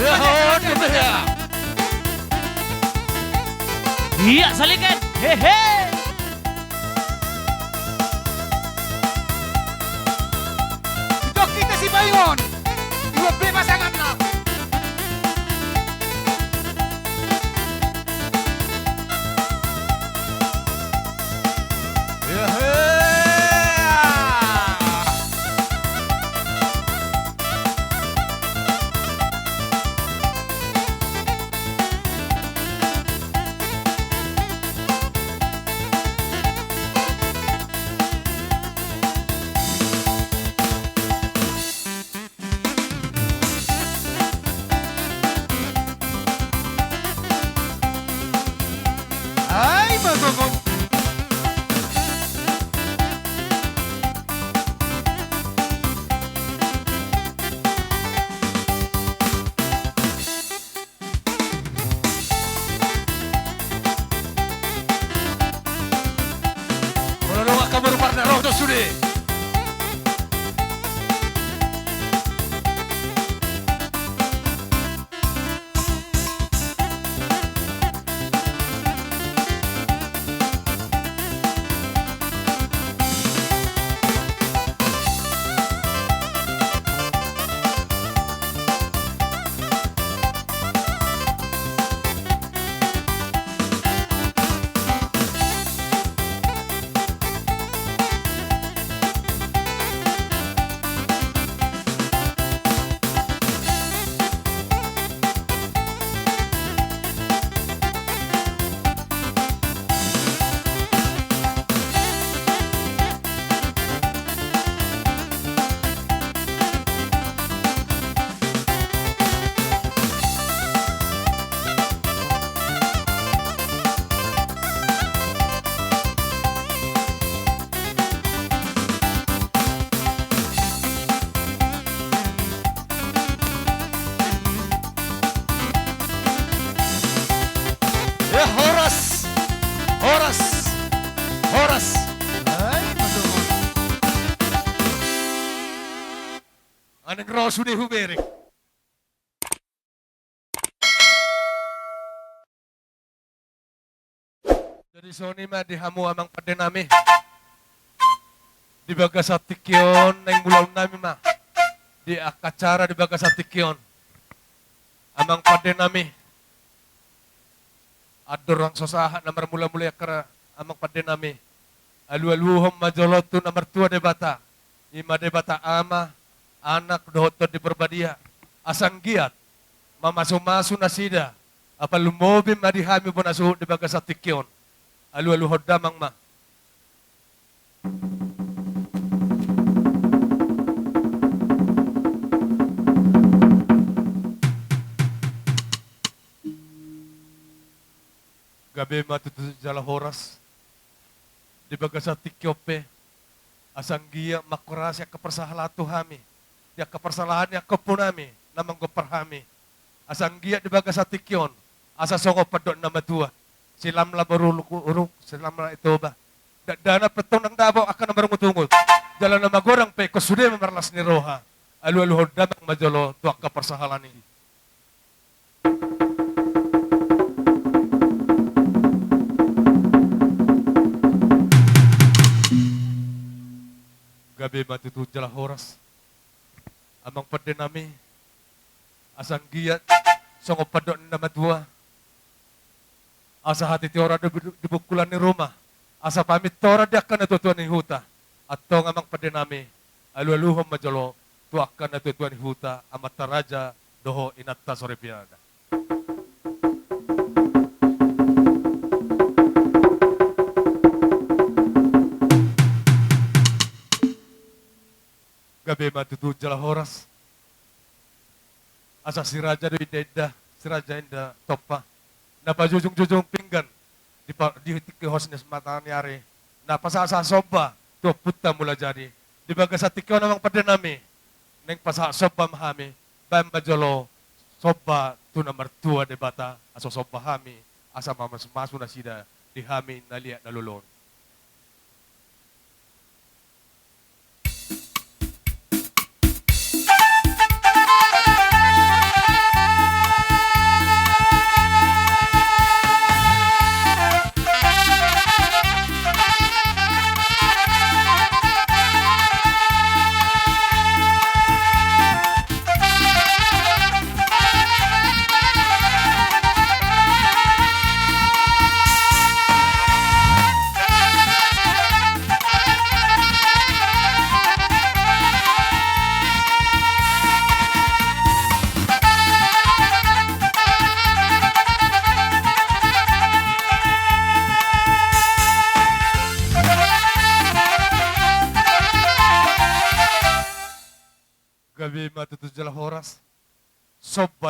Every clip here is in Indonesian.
Ya. Iya, salikan. Hehe. Itu kita si Bayon. Dua B pasangan lah. Ay, magugong. Menurut kabar partner roh to sudah. Horas. Ay, madungon. Anong roso ni Huberik? Dari Sony ma dihamu amang padenami. Di bagas atikyon na yung mulaw namin ma. Di akacara di bagas atikyon. Amang padenami. Adorang sosaha na marmula-mula yakara amang padenami. Alu-aluhom majolotu na martua de bata. Ima de bata ama, anak dohoto di berbadia. Asang giat, mamasu-masu na sida. Apa lumobim madihami po na suhut di bagas atikyon. Alu-aluhod damang ma. Gabi matutu jala horas. Di bagas atikyope. Asang giya makurasya kepersahalatu hami. Dia kepersalahan yang kepunami. Namang goperhami. Asang giya di bagas atikyon. Asa songo padok nama tua. Silam la uruk, silam la itu ba. Dana petong ng Davao akan namarungut-ungut. Jalan nama gorang pe kusude memerlas ni roha. Alu-aluhod damang majolo tuak kepersahalan ini. Gabi matutu jala horas. Amang padenami. Asang giyat. Songo padok nama tua. Asa hati tiora di bukulan ni rumah. Asa pamit tora di akan natutuan ni huta. At tong amang padenami. Alu-aluhom majolo. Tuakan natutuan ni huta. Amat taraja doho inatta sore piada. Gabi matutu jala horas. Asa si raja do ideda. Si raja inda topa. Napajujung-jujung pinggan di tiki hosnes mata niari. Napasasa soba to puta mula jadi. Di bagas atikyo namang padenami. Neng pasa soba mahami. Bam bajolo soba tu nomor 2 de bata aso soba hami. Asa mamas na sida di hami nalia nalulon.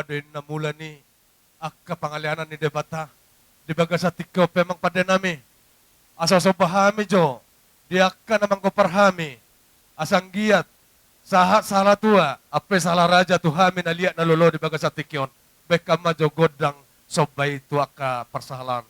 dua din na mula ni akka pangalianan ni debata. Di baga sa tikyo pemang pada nami. Asa so pahami jo. Di akka namang ko parhami. Asang giat. Sahat salah tua. Ape salah raja tuhami na liat na lolo di baga sa tikyon. Bekama jo godang sobay tu akka persahalan.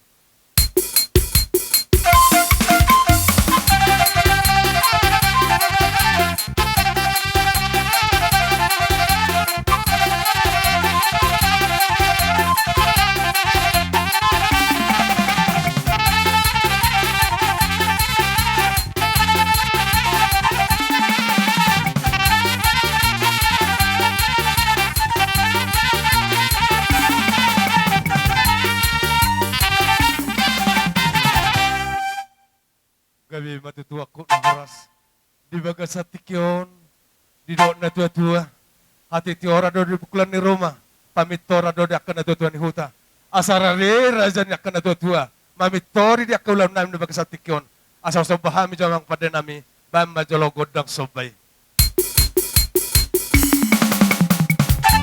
Gabi matutua ko na oras. Di baga sa tikyon, di doon na tua-tua. Hati ti ora do di bukulan ni Roma. Pamitora do di akan na tua ni Huta. Asarare raja ni akan na tua. Mamitori di akan ulam namin di baga sa tikyon. Asal sobahami jamang pada nami. Bamba jolo godang sobay.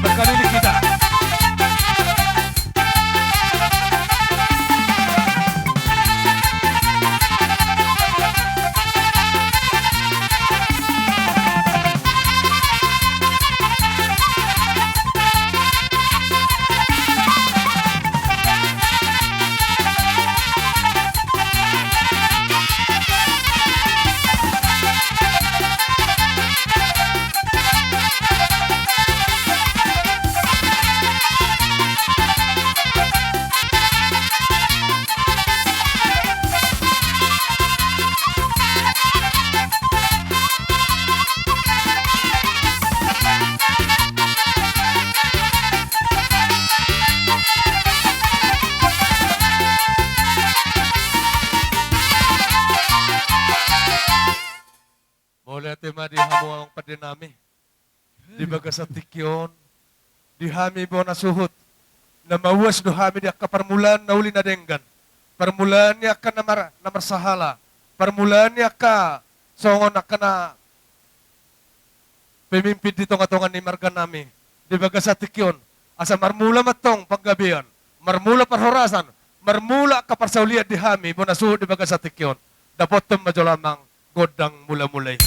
Berkali kita. Boleh tema di hamuang pada nami. Di baga sa tikyon. Di hami bo na suhut. Na mawas do hami di akka permulaan na uli na denggan. Permulaan niya ka na marsahala. Permulaan niya ka songon na ka na pemimpin di tonga-tonga ni marga nami. Di baga sa tikyon. Asa marmula matong paggabian. Marmula parhorasan. Marmula ka parsauliat di hami bo na suhut di baga sa tikyon. Dapotem majolamang godang mula-mulay.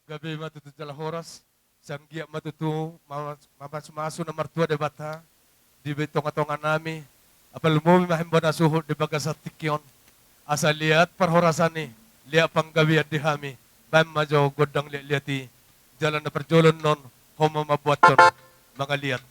Gabi matutu jala horas, sanggiak matutu, mamas-masu na martua de bata, di betong-atongan nami, apal mo mahimba na suhut di baga sa tikyon, asa liat parhorasan ni, liat panggabiat di hami, bam majo godang liati, jalan na perjolon non, homo mabuaton, mga liat.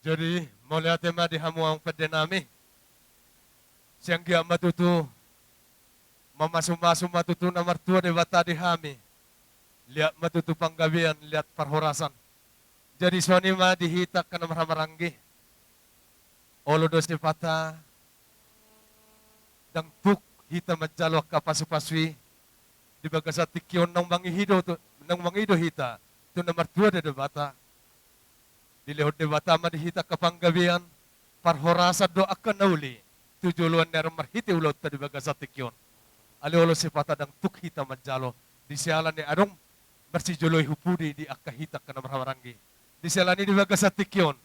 Jadi, mula tema di hamuang pwede nami. Siyang giya matutu, mamasu-masu matutu na martua de bata di hami. Lihat matutu panggabian, lihat parhorasan. Jadi suani ma dihitak ka na marhamaranggi. Olo do si pata, dang tuk hita majalo ka pasu-pasui. Di bagasa tikyon ng mangihido, ng mangido hita. Ito na martua de bata. Dilihod de bata ma dihitak ka panggabian. Parhorasan do akan nauli. Tujuluan na marhiti ulot ta di bagasa tikyon. Aliolo si pata dang tuk hita majalo. Di sialan ni adong bersijuloy hupudi di akahitak ka na marhamaranggi. Di sialan ni di bagasa tikyon.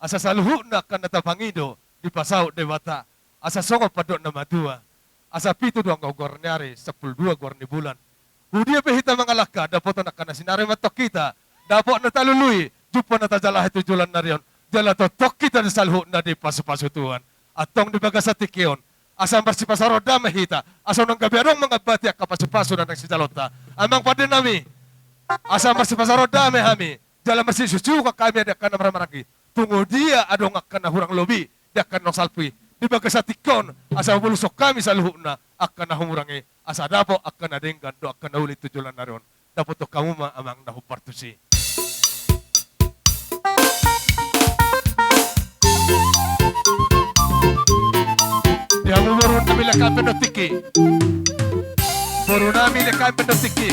Asa saluhu na ka natapangido di pasaw de bata. Asa songo padok na madua. Asa pito doang kau gornyari 12 gorni bulan. Hudia pehita mga laka dapat na kana sinari matok kita. Dapat na talului jupa na tajalah tujulan na riyon. Jala to tok kita di saluhu na di pasu-pasu Tuhan. Atong di bagasa tikyon. Asa bersipasaro dame hita. Asa nang gabiarong mga bati ak kapasu-pasu na nang sijalota. Amang pada nami. Asa bersipasaro dame hami. Jala bersisucu ka kami ada kana maragi. Tunggu dia adong akan hurang lobi. Dia akan nong salpui. Di bagasa tikon. Asa bulusok kami sa luhuna. Akan nahurangi. Asa dapo akan nadenggan. Do akan nauli tujulan narion. Dapo to kamu ma amang nahupartusi. Dia mo baru nami lekay pedotiki. Baru nami lekay pedotiki.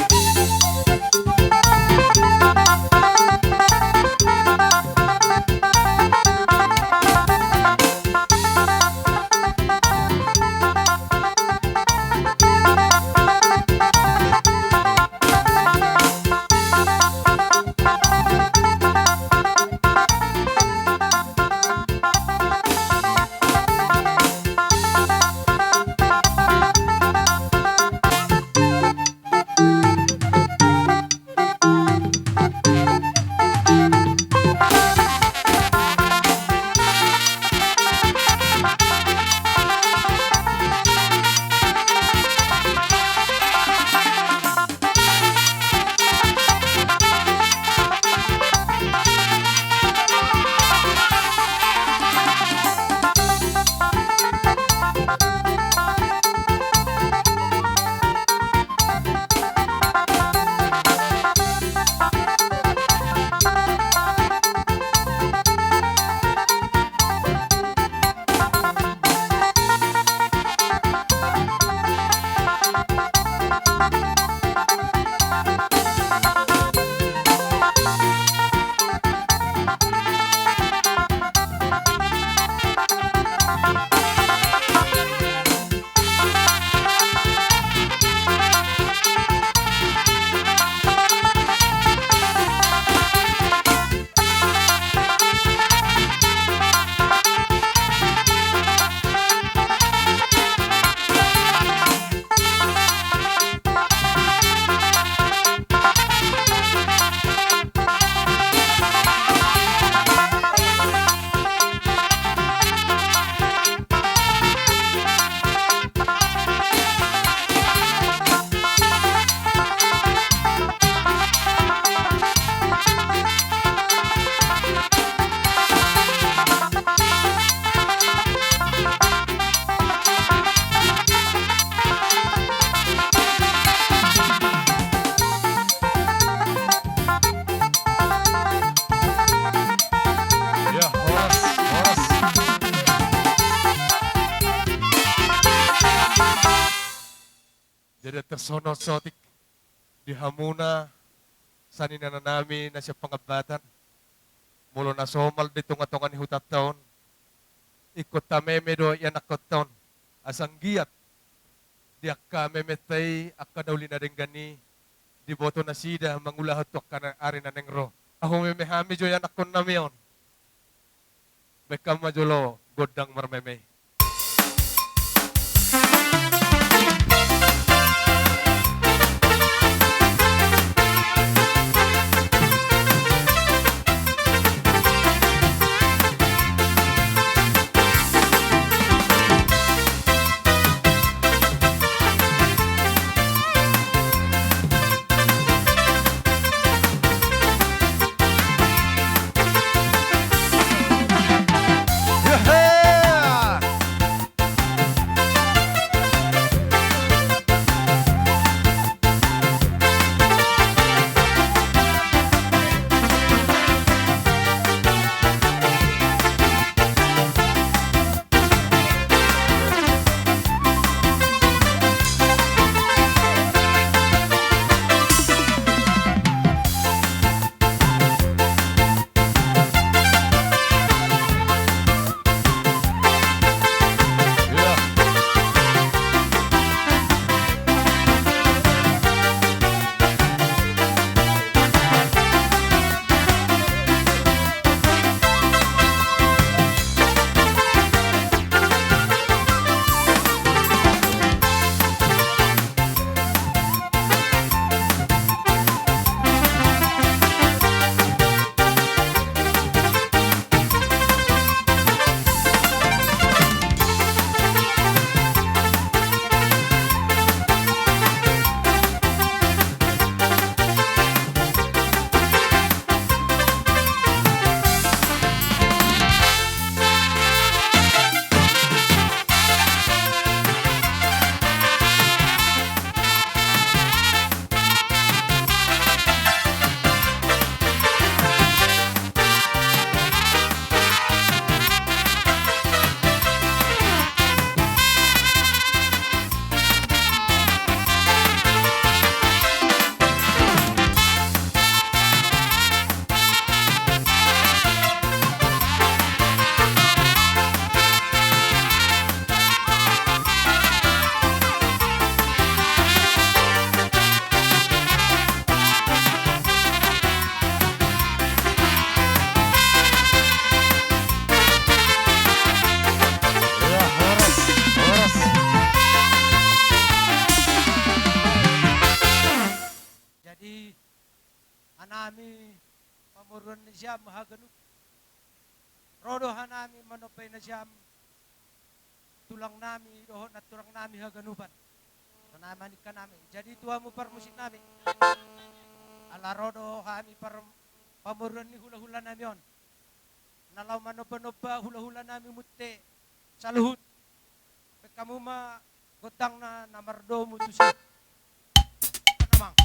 Jadi tersono sotik di hamuna sanina na nami na siya pangabatan. Mulo na somal di tunga-tunga ni hutat taon. Ikot ta memedo yan akot taon. Asang giyat. Di akka memetay akka daw linadengani. Di boto na sida mangulahot to akka na ari na nengro. Ako memehami jo yan akon namiyon. Bekam majulo godang marmeme. pamuron na siya mahagano. Rodohan namin manopay na siya tulang nami, doho na tulang nami haganupan. So naman ka namin. Jadi tuwa mo par musik namin. Ala rodo kami par pamuron ni hula-hula namin yon. Nalaw manoba-noba hula-hula namin mutte sa luhut. Kamu ma gotang na namardo mo to siya. Ano namang?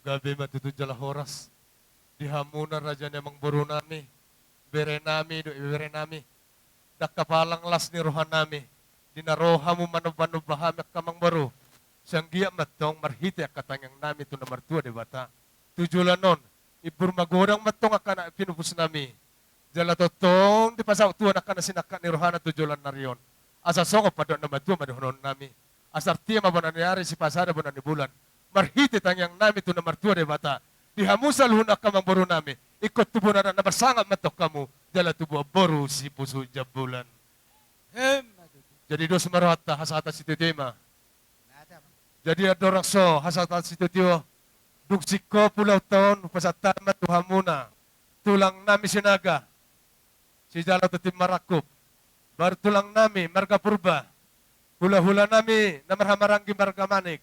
Gabi matutudjala horas. Dihamunan raja namang buru nami. Bere nami, do ibere nami. Dakapalang las ni rohan nami. Dinaroha mo manubahami kamang baru. Sanggia matong marhiti akatangang nami ito na martua de bata. Tujulan non, ibur magorang matong akana pinupus nami. Jala totong di pasaw tuan akana sinaka ni rohana tujulan na riyon. Asa songo pa doon na matua maduhonon nami. Asar tiya mabananyari si pasada bulan ni bulan. Marhiti tangyang nami ito na martua de bata. Dihamusal huna kamang baru nami. Ikot tubo na nabarsangam matok kamu. Jala tubo baru si puso jabulan. Jadi dos marata hasata si tema. Jadi adorang so hasata si tio. Duksiko pulau tahun pasatama tuhamuna. Tulang nami sinaga. Si jala tutim marakup. Baru tulang nami marga purba. Hula-hula nami namarhamaranggi marga manik.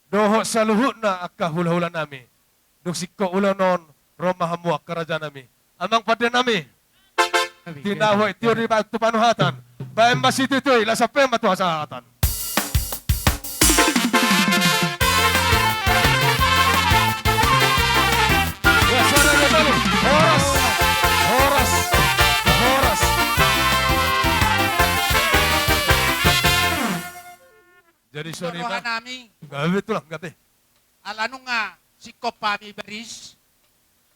Doho saluhut na akka hula-hula nami. Duksiko ulo non Roma hamuak kerajaan nami. Amang pada nami. Tinawa itiyo di batu panuhatan. Baem masih itu ila sampai matu hasatan. Ya sana dia tadi. Horas. Horas. Horas. Jadi sorry Roha ma. nami, Gabi tulang gabi. alano nga, si Kopami Baris,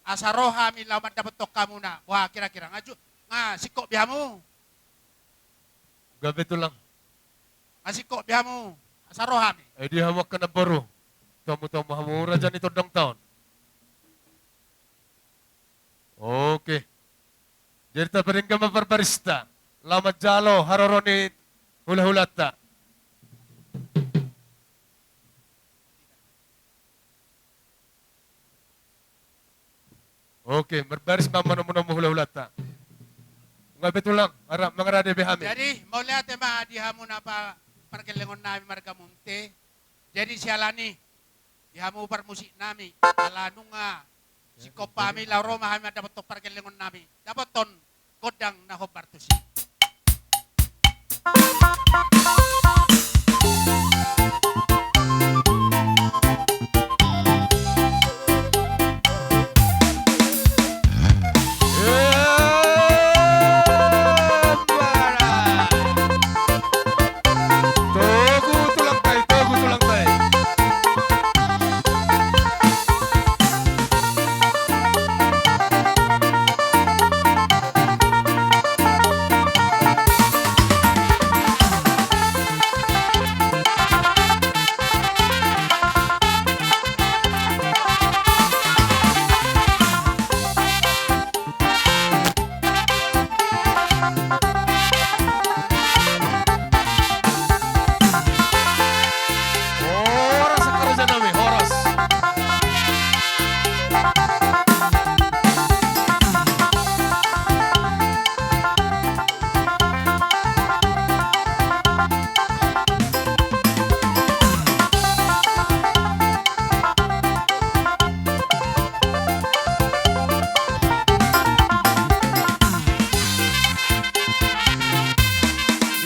asa roha mi laman dapat tok kamu na, wah kira-kira nga si Kop bihamu, Gabi tulang. nga si Kop bihamu, asa roha mi. Eh dia hawak ka na baru. Tamu-tamu hamura dyan ito dong taon. Oke. Jadi ta pa rin ka mabarbarista. Lamat jalo, haroroni hula-hulata. Oke, berbaris mama mo hula-hulata. Nga betul lang, mga rade behami. Jadi, mau lihat ya ma, dihamu na pa, perkelengon nami marga munte, jadi sialani, dihamu par musik nami, alano nga, si Kopami la Roma hami dapat tok perkelengon nami, dapat ton, godang na hobartusi.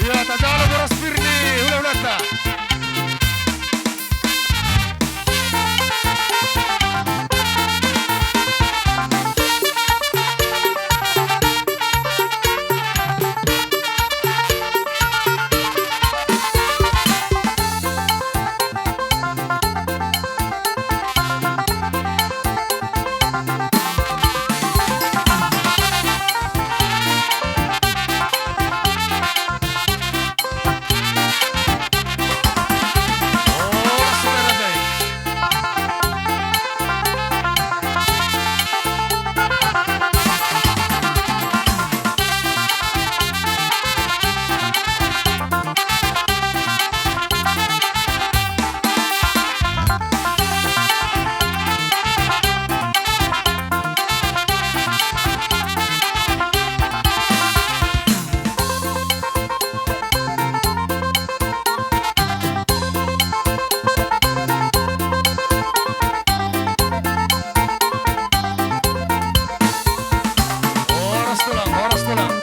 Ya, tajalo boras Firni, ulah-ulata. Oras na Rajay. Oras na lang.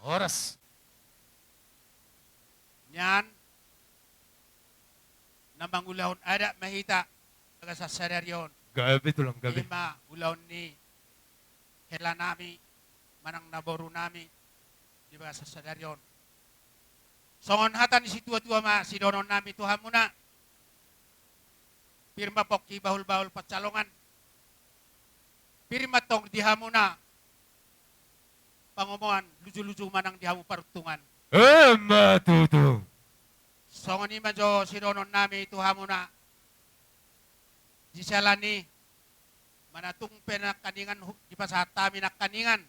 Oras. Yan, na mangulahon ada mahita taga sa sereryon. Gabi to lang, gabi. Lima ulahon ni hela nami manang naboru nami di ba sa sereryon. Songon hatan si tua-tua ma si donon nami Tuhan muna. Pirma pok bahul-bahul pacalongan. Pirma tong dihamu na pangomongan lucu-lucu manang dihamu parutungan. Matuto. Songon ni majo si donon nami Tuhan muna. Disalani manatung penak kaningan di pasatami nak kaningan.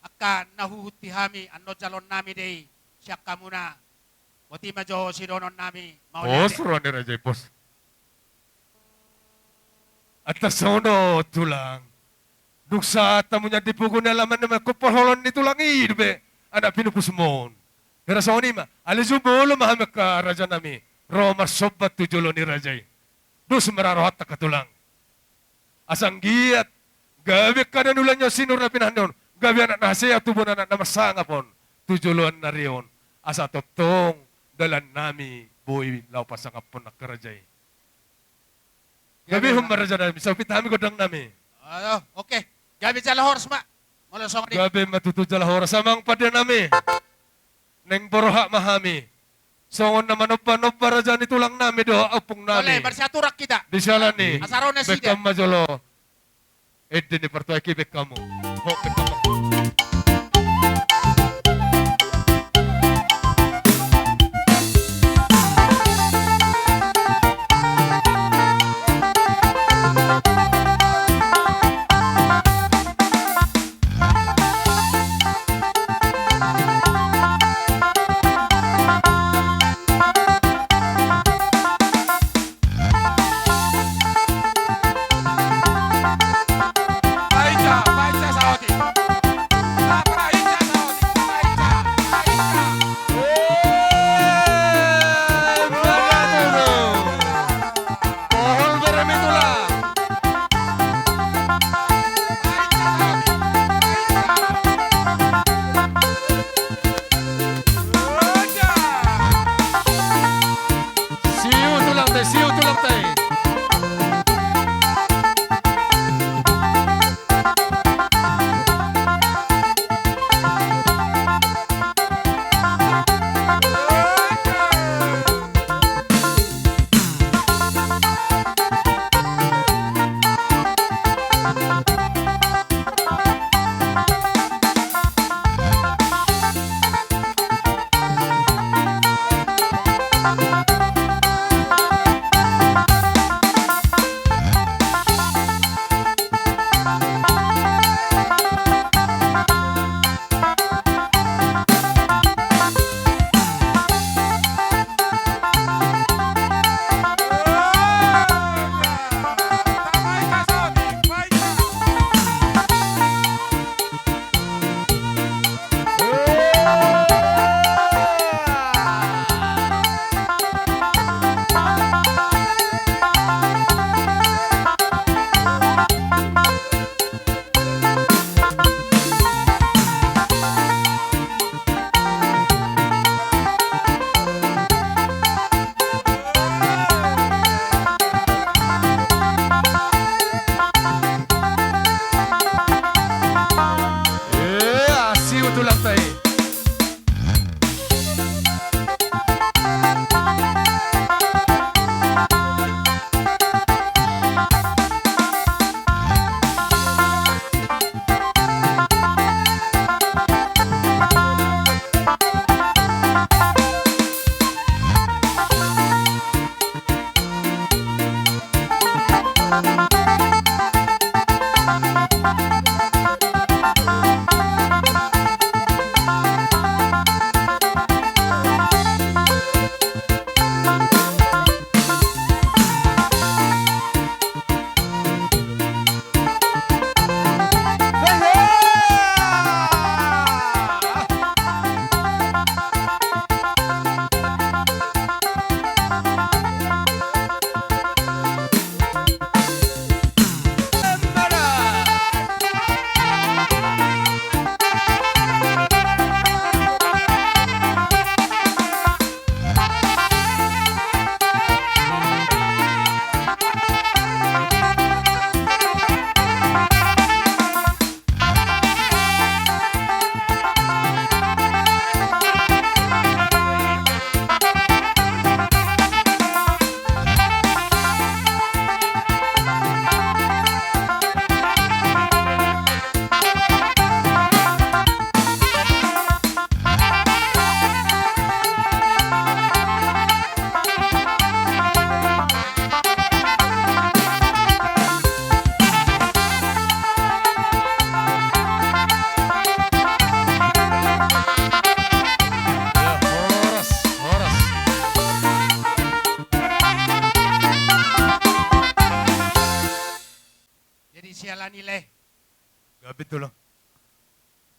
Aka nahuhuti hami ano jalon nami day siyak kamuna. Wati majo si donon nami Pos, ruan ni Rajay, pos. At nasono, tulang. Nung sa tamo niya di po ko nalaman naman ko paholon ni tulang be. Anak pinupus mo. Pero sa unima, alisubolo mahamak ka raja nami. Roma sobat tujulo ni Rajay. Dus mararohat na katulang. Asang giyat. Gabi ka na nulan niya sinurapin nun. Gabi anak nasaya tubo na namasanga pon. Tujuluan na riyon. Asa totong dalan nami buhay laupas ang kapon na karajay. Gabi humaraja nami. Sa pitami ko dang nami. Oke. Gabi jala hors ma. Malasong di. Gabi matutudjala hora. Samang pada nami. Neng boroha mahami. Songon naman opa raja ni tulang nami do apung Boleh nami. bersaturak kita. Di sala ni. Asaraw na sida. Bekam majolo. Eddi ni pertuaki bekamu. Ho bekamu. Baca saudi. tay. Asiu tulang tay. Jadi siala nilai Gabi tulang.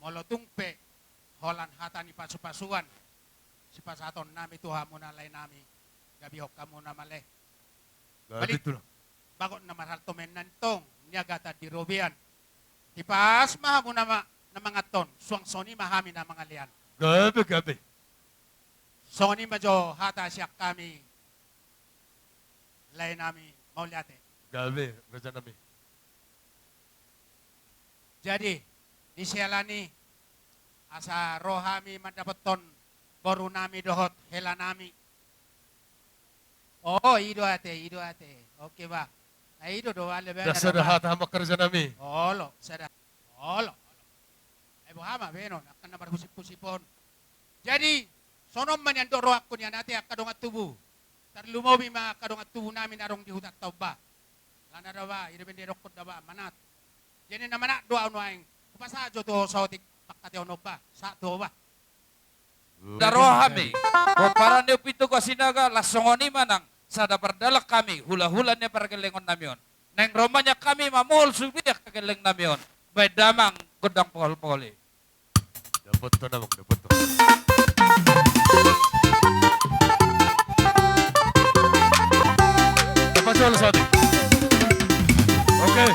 molotungpe holan hata ni pasu-pasuan si pasaton nami tuha mo na lay nami gabi hok kamo na male Gabi Balik. tulang. bago na maral tomen nantong niyagata di robian hipas mahamo na mga ton suang soni mahami na mga lian Gabi. soni majo hata siya kami lay nami mauliate Gabi, raja nami. jadi di sialani asa rohami mandapaton baru nami dohot hela nami oh ido ate oke ba na ido do ale ba Dasa na hata hamak raja nami. olo sada olo ay buhama benon akan na marhusip-husipon jadi sonom man yan doro ako niyan ate akadong at tubo tarlumobi mga akadong at tubo namin arong di hutat tao ba lana daw ba iribendero ko daw ba manat jadi na manat doa ano ang kupasadyo to sa otik pakatyo no ba sa to ba Darohami. Para niyo pito ko sinaga lasongoni manang sada bardalak kami hula-hula niya paragalingon namion. Nang romanya kami mamul subiyak kagaling namion. Bay damang gudang pol-poli. Dapat to namang, dapat to. Dapat siya sa atin. Okay.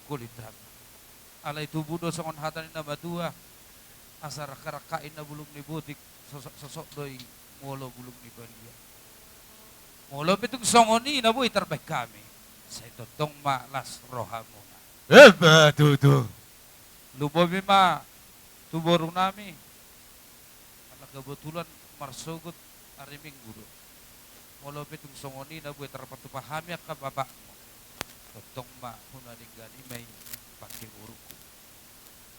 kulit hati. Alay tubuh do songon hatan na badua. Asar karakain na bulong ni butik sosok doy molo bulong ni Balia. Molo pitong songoni na buhay terbaik kami. Sa ito tong malas roha mo na. Tutu. Lubobi ma tuborong nami. Anak kebetulan marsugot hari Minggu do. Molo pitong songoni na buhay terpatupahami ka babak mo. Totong ma hunalinggan imay pakai uruku.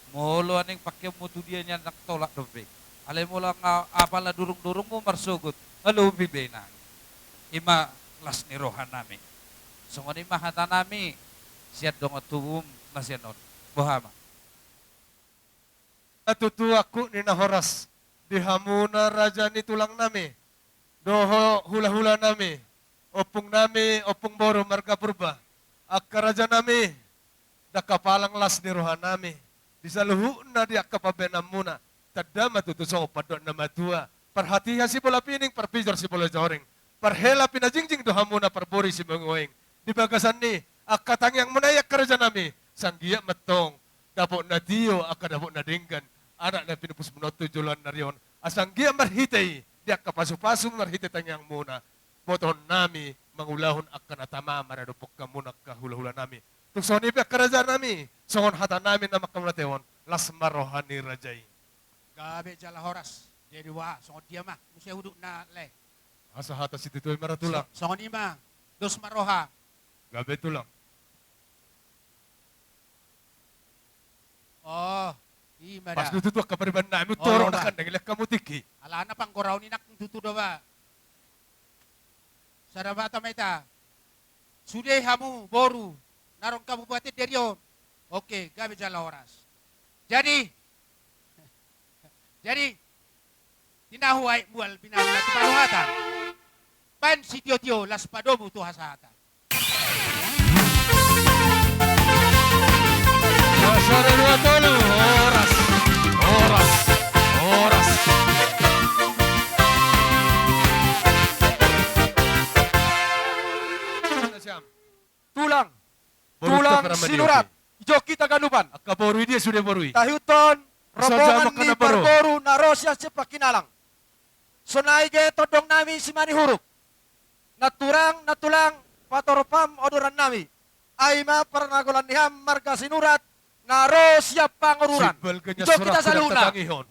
Molo aning pakai mutu dia nya nak tolak dobe. Alay mo lang apala durung-durung mo marsugot. Halo bibena. Ima las ni rohan nami. Sungoni mahata nami. Siat dong tuum nasyanon. Bohama. Atutu aku ni nahoras. Dihamuna raja ni tulang nami. Doho hula-hula nami. Opung nami, opung boro marga purba. Akka raja nami. Dakapalang las ni rohan nami. Disaluhu na di akka pabenam muna. Tadama tutuso padok na matua. Perhatian si bola pining, perpijor si bola joring. Perhela pinajingjing doha muna perbori si mengoeng. Di bagasan ni, akka tangyang munayak kerja nami. Sanggiak metong. Dapok na tiyo, akka dapok na dinggan. Anak na pinupus menotu julan narion. Asanggiak marhitay. Di akka pasu-pasu marhitay tangyang muna. Boton nami, mangulahon akka natama maradupok ka muna kahula-hula nami. Tuksoni pia kerja nami. Songon hata nami na makamulateon. Las marohani rajai. Gabe jala horas. Jadi wah, songon dia mah. Musia huduk na le. Asa hata si titoy maratulang. Songon ima. Dos maroha. Gabe tulang. Oh, ima Pas dah. nututu ka pariban nami. Oh, Toro ba. na kan nagilak kamu tiki. Alana pang koraw ni nak tutu do ba. Sarabata maita. Sudah hamu boru. Narong kamu buatin derion. Oke, gabe jala horas. Jadi, tinahuay mual binawala tu paluhatan. Pan si tio-tio las padomu tu hasahatan. Dasar dua tolu. Horas. Horas. Horas. Tulang, Boru tulang kita kerama sinurat. dioki. Ijo kita ganuban. Akka borui dia sudah borui. Tahuton, rombongan makan ni na baro. Barboru na Rosya cepat kinalang. Sonaige todong nami si mani huruf. Natulang, patoropam odoran nami. Aima pernagolan niham marga sinurat na Rosya pangururan. Sibel kanya Ijo kita surat sudah saluna. tatangihon.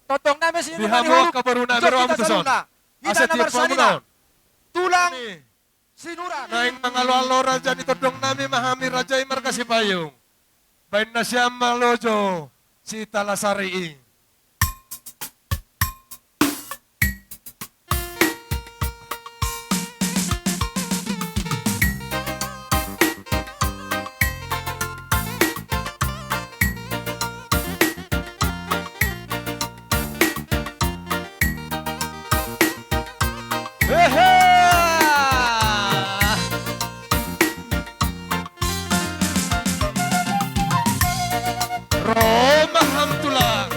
Todong nami si mani Dihamu huruf. akka baru na Ijo pero kita amu tuson. saluna. Kita Asa na tiap marsalina. pamunaon. Tulang Ni. sinurat. Naing mangalo-alo raja ni todong nami mahami raja marga si payung. Bain na siya malojo si Talasari. Roma hamtulang.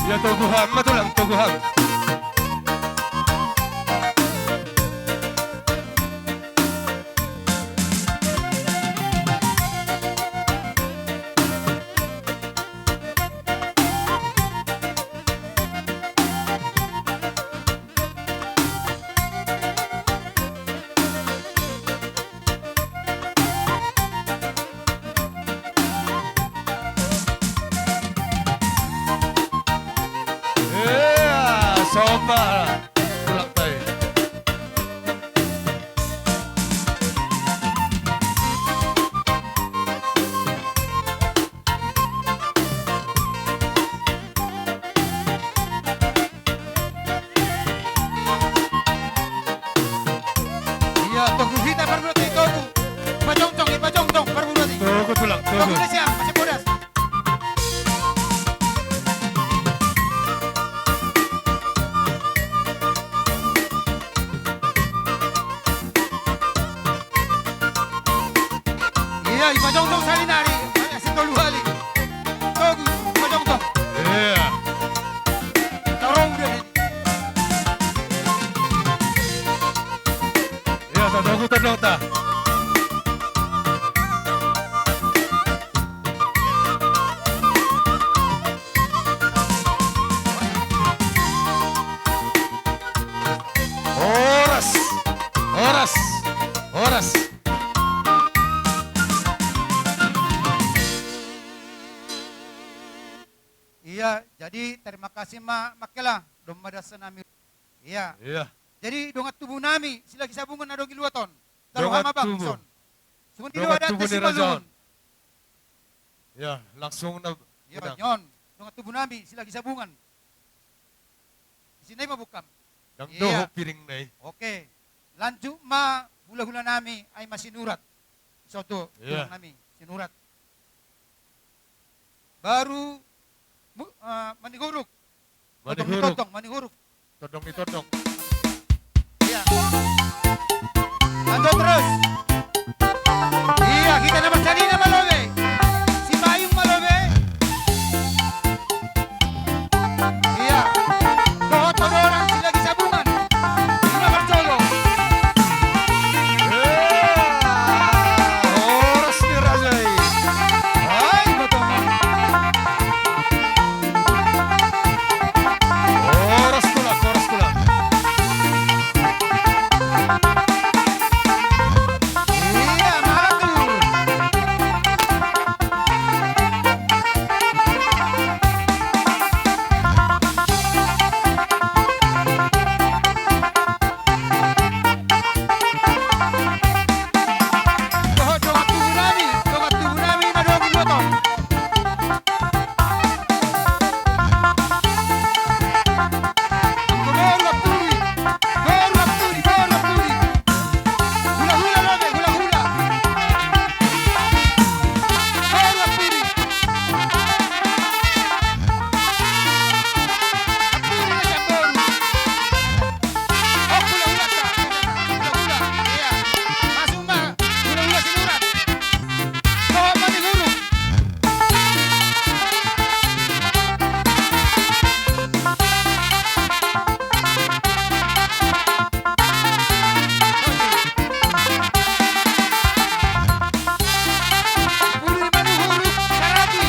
Ya tuguhan, matulang tuguhan. Iya, jadi terima kasih makela dong madasa nami. Iya. Iya. Jadi dongat tubuh nami sila kisabungan na dong iluaton. Dongat Taruhama bang tubuh. ison. Sungun Dongat iluwa dati tubuh si ni Rajon. Balun. Ya, langsung na. Iya, nyon. Dongat tubuh nami sila kisabungan. Sini mabukam. Yang Iya. doho piring na Oke. Lanjut hula-hula nami ay masinurat. Soto, Iya. tulang nami, sinurat. Baru manihuruk. Manihuruk. Manihuruk. Todong itodong. Iya. Lanjut terus. Iya, kita dapat cari nama Malobe. Si Bayung Malobe. Iya. Doho orang sila kisabungan. Sila bercolong. Oras ni Rajay. Ay, betul. Oras tula, oras tula. Iya, malah tuh. Dongat tubuh nami na dong iluaton. Gor wakturi. Hula-hula lobe, hula-hula. Gor wakturi. Wakturi na siya, gor. Oh, hula-hula ka. Hula-hula. Iya. Masuk ma. Hula-hula sinurat. Oh, manihuruk. Puri manihuruk. Karati.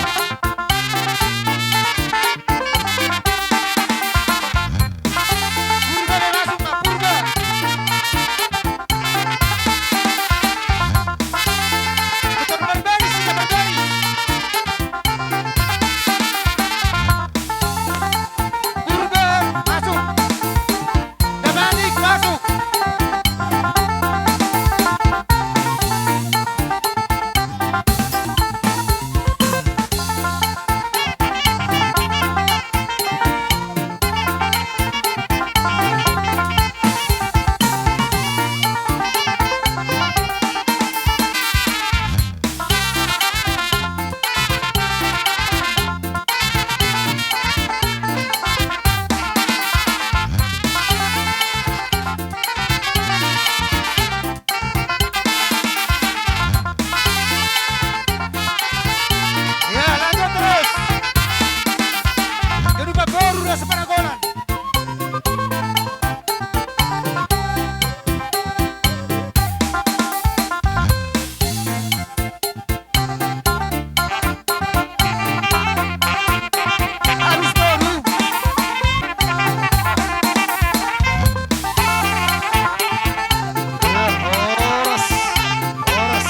Purba na masuk ma. Purba. Betul berbaris, kita berbaris. Purba masuk. Dabalik masuk. Ya, lanjut terus. Jangan lupa baru rasa panagolan. Harus baru. Oras. Oras.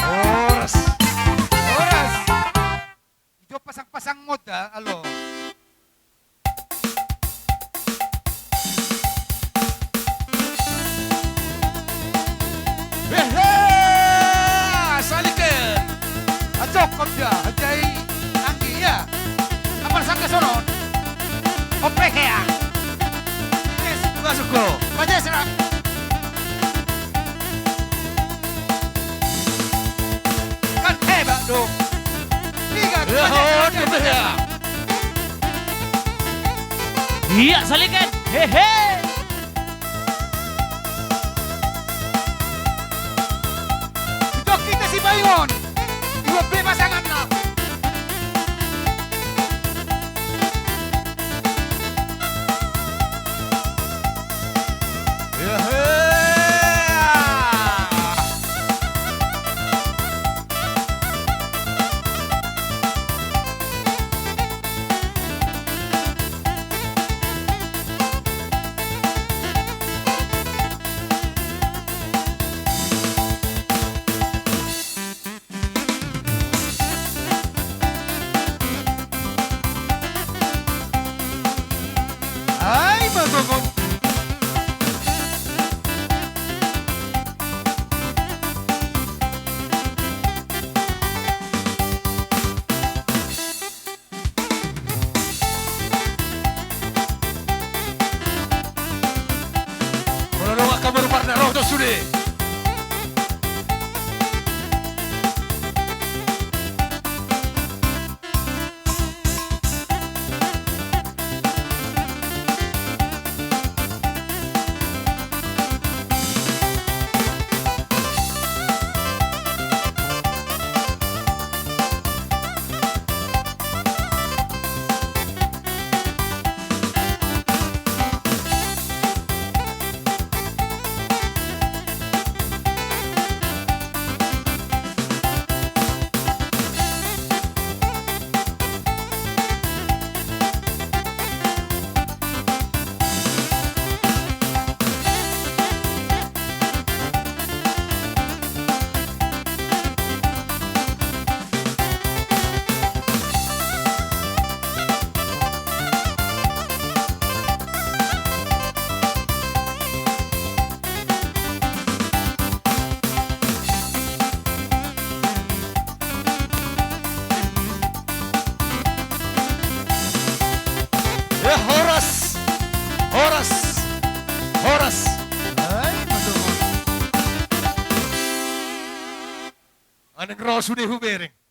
Oras. Oras. Itu pasang-pasang mod alo. Hehe, salikin. Acok kopya, hajai anggi ya. Apa sangka sonon? Opek ya. Yes, Masuk ko. baca serang. Kan hebat dong. Lihat. Yahon, kebaya. Iya, salikin. Hehe. Itu kita si Bayun. Dua B pasangan na. Rosudi. Horas. Horas. Horas. Ay, madungon. Anong Rosudi humering.